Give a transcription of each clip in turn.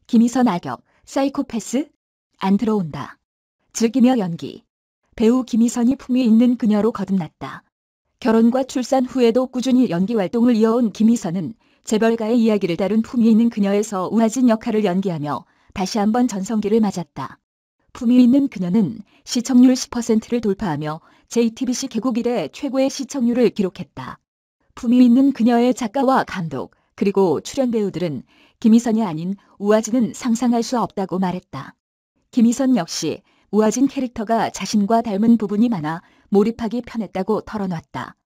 김희선 악역, 사이코패스? 안 들어온다. 즐기며 연기. 배우 김희선이 품위 있는 그녀로 거듭났다. 결혼과 출산 후에도 꾸준히 연기 활동을 이어온 김희선은 재벌가의 이야기를 다룬 품위 있는 그녀에서 우아진 역할을 연기하며 다시 한번 전성기를 맞았다. 품위 있는 그녀는 시청률 10%를 돌파하며 JTBC 개국 이래 최고의 시청률을 기록했다. 품위 있는 그녀의 작가와 감독, 그리고 출연 배우들은 김희선이 아닌 우아진은 상상할 수 없다고 말했다. 김희선 역시 우아진 캐릭터가 자신과 닮은 부분이 많아 몰입하기 편했다고 털어놨다.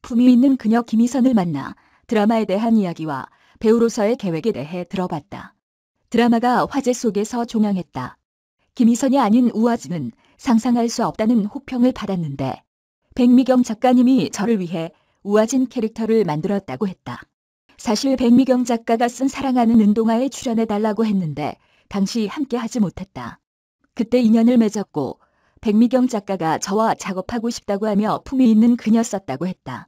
품위 있는 그녀 김희선을 만나 드라마에 대한 이야기와 배우로서의 계획에 대해 들어봤다. 드라마가 화제 속에서 종영했다. 김희선이 아닌 우아진은 상상할 수 없다는 호평을 받았는데 백미경 작가님이 저를 위해 우아진 캐릭터를 만들었다고 했다. 사실 백미경 작가가 쓴 사랑하는 은동아에 출연해달라고 했는데 당시 함께하지 못했다. 그때 인연을 맺었고 백미경 작가가 저와 작업하고 싶다고 하며 품위 있는 그녀 썼다고 했다.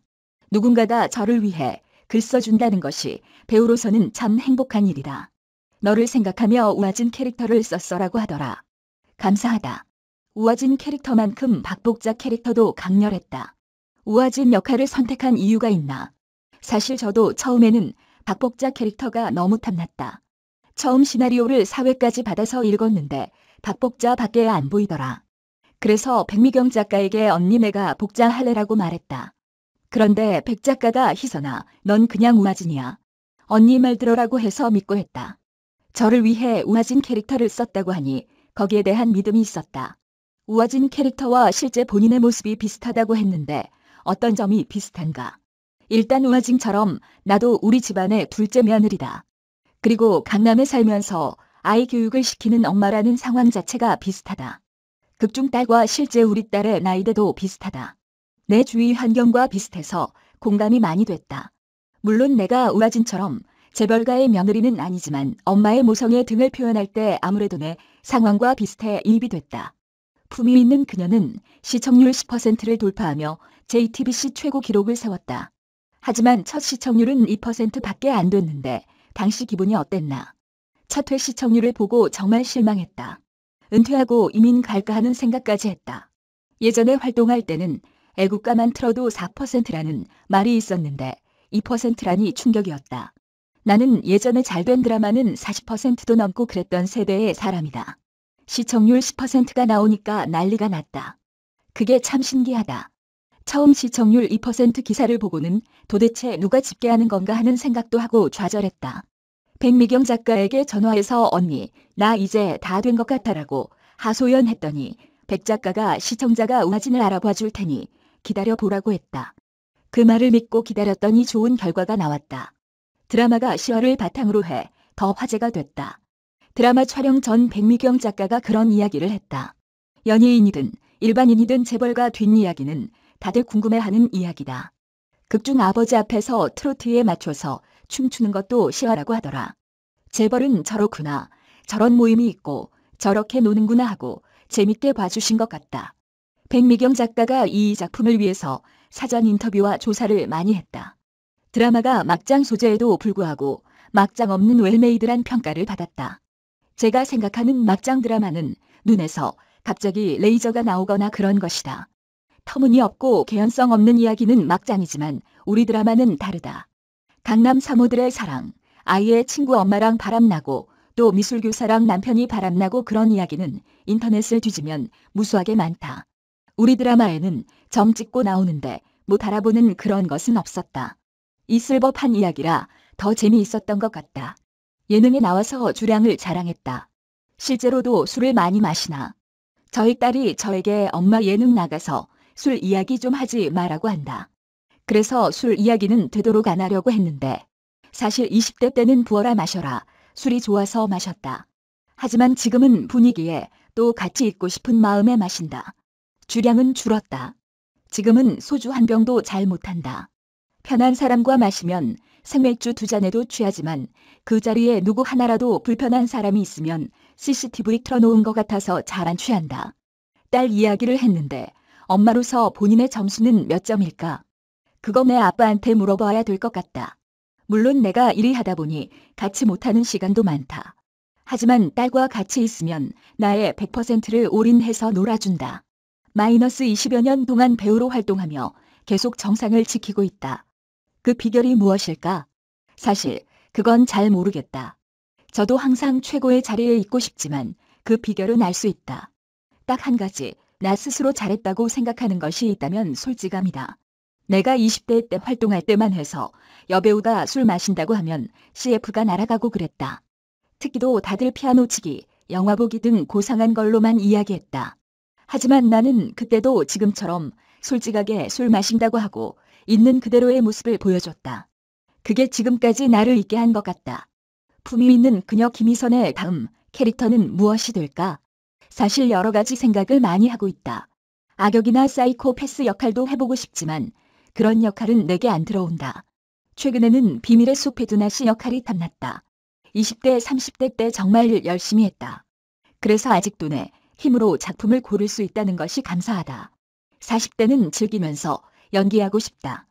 누군가가 저를 위해 글 써준다는 것이 배우로서는 참 행복한 일이다. 너를 생각하며 우아진 캐릭터를 썼어라고 하더라. 감사하다. 우아진 캐릭터만큼 박복자 캐릭터도 강렬했다. 우아진 역할을 선택한 이유가 있나? 사실 저도 처음에는 박복자 캐릭터가 너무 탐났다. 처음 시나리오를 4회까지 받아서 읽었는데 박복자 밖에 안 보이더라. 그래서 백미경 작가에게 언니 내가 복자 할래라고 말했다. 그런데 백 작가가 희선아, 넌 그냥 우아진이야. 언니 말 들어라고 해서 믿고 했다. 저를 위해 우아진 캐릭터를 썼다고 하니 거기에 대한 믿음이 있었다. 우아진 캐릭터와 실제 본인의 모습이 비슷하다고 했는데 어떤 점이 비슷한가? 일단 우아진처럼 나도 우리 집안의 둘째 며느리다. 그리고 강남에 살면서 아이 교육을 시키는 엄마라는 상황 자체가 비슷하다. 극중 딸과 실제 우리 딸의 나이대도 비슷하다. 내 주위 환경과 비슷해서 공감이 많이 됐다. 물론 내가 우아진처럼 재벌가의 며느리는 아니지만 엄마의 모성애 등을 표현할 때 아무래도 내 상황과 비슷해 이입이 됐다. 품위 있는 그녀는 시청률 10%를 돌파하며 JTBC 최고 기록을 세웠다. 하지만 첫 시청률은 2%밖에 안 됐는데 당시 기분이 어땠나? 첫 회 시청률을 보고 정말 실망했다. 은퇴하고 이민 갈까 하는 생각까지 했다. 예전에 활동할 때는 애국가만 틀어도 4%라는 말이 있었는데 2%라니 충격이었다. 나는 예전에 잘된 드라마는 40%도 넘고 그랬던 세대의 사람이다. 시청률 10%가 나오니까 난리가 났다. 그게 참 신기하다. 처음 시청률 2% 기사를 보고는 도대체 누가 집계하는 건가 하는 생각도 하고 좌절했다. 백미경 작가에게 전화해서 언니, 나 이제 다 된 것 같다라고 하소연했더니 백 작가가 시청자가 우아진을 알아봐 줄 테니 기다려보라고 했다. 그 말을 믿고 기다렸더니 좋은 결과가 나왔다. 드라마가 실화를 바탕으로 해 더 화제가 됐다. 드라마 촬영 전 백미경 작가가 그런 이야기를 했다. 연예인이든 일반인이든 재벌가 뒷이야기는 다들 궁금해하는 이야기다. 극중 아버지 앞에서 트로트에 맞춰서 춤추는 것도 실화라고 하더라. 재벌은 저렇구나, 저런 모임이 있고 저렇게 노는구나 하고 재밌게 봐주신 것 같다. 백미경 작가가 이 작품을 위해서 사전 인터뷰와 조사를 많이 했다. 드라마가 막장 소재에도 불구하고 막장 없는 웰메이드란 평가를 받았다. 제가 생각하는 막장 드라마는 눈에서 갑자기 레이저가 나오거나 그런 것이다. 터무니없고 개연성 없는 이야기는 막장이지만 우리 드라마는 다르다. 강남 사모들의 사랑, 아이의 친구 엄마랑 바람나고 또 미술교사랑 남편이 바람나고 그런 이야기는 인터넷을 뒤지면 무수하게 많다. 우리 드라마에는 점 찍고 나오는데 못 알아보는 그런 것은 없었다. 있을 법한 이야기라 더 재미있었던 것 같다. 예능에 나와서 주량을 자랑했다. 실제로도 술을 많이 마시나? 저희 딸이 저에게 엄마 예능 나가서 술 이야기 좀 하지 마라고 한다. 그래서 술 이야기는 되도록 안 하려고 했는데 사실 20대 때는 부어라 마셔라 술이 좋아서 마셨다. 하지만 지금은 분위기에 또 같이 있고 싶은 마음에 마신다. 주량은 줄었다. 지금은 소주 한 병도 잘 못한다. 편한 사람과 마시면 생맥주 2잔에도 취하지만 그 자리에 누구 하나라도 불편한 사람이 있으면 CCTV 틀어놓은 것 같아서 잘 안 취한다. 딸 이야기를 했는데 엄마로서 본인의 점수는 몇 점일까? 그거 내 아빠한테 물어봐야 될 것 같다. 물론 내가 일이 하다 보니 같이 못하는 시간도 많다. 하지만 딸과 같이 있으면 나의 100%를 올인해서 놀아준다. 마이너스 20여 년 동안 배우로 활동하며 계속 정상을 지키고 있다. 그 비결이 무엇일까? 사실 그건 잘 모르겠다. 저도 항상 최고의 자리에 있고 싶지만 그 비결은 알 수 있다. 딱 한 가지, 나 스스로 잘했다고 생각하는 것이 있다면 솔직함이다. 내가 20대 때 활동할 때만 해서 여배우가 술 마신다고 하면 CF가 날아가고 그랬다. 특기도 다들 피아노 치기, 영화 보기 등 고상한 걸로만 이야기했다. 하지만 나는 그때도 지금처럼 솔직하게 술 마신다고 하고 있는 그대로의 모습을 보여줬다. 그게 지금까지 나를 있게 한 것 같다. 품위 있는 그녀 김희선의 다음 캐릭터는 무엇이 될까? 사실 여러 가지 생각을 많이 하고 있다. 악역이나 사이코패스 역할도 해보고 싶지만 그런 역할은 내게 안 들어온다. 최근에는 비밀의 숲 배두나 씨 역할이 탐났다. 20대, 30대 때 정말 열심히 했다. 그래서 아직도 내 힘으로 작품을 고를 수 있다는 것이 감사하다. 40대는 즐기면서 연기하고 싶다.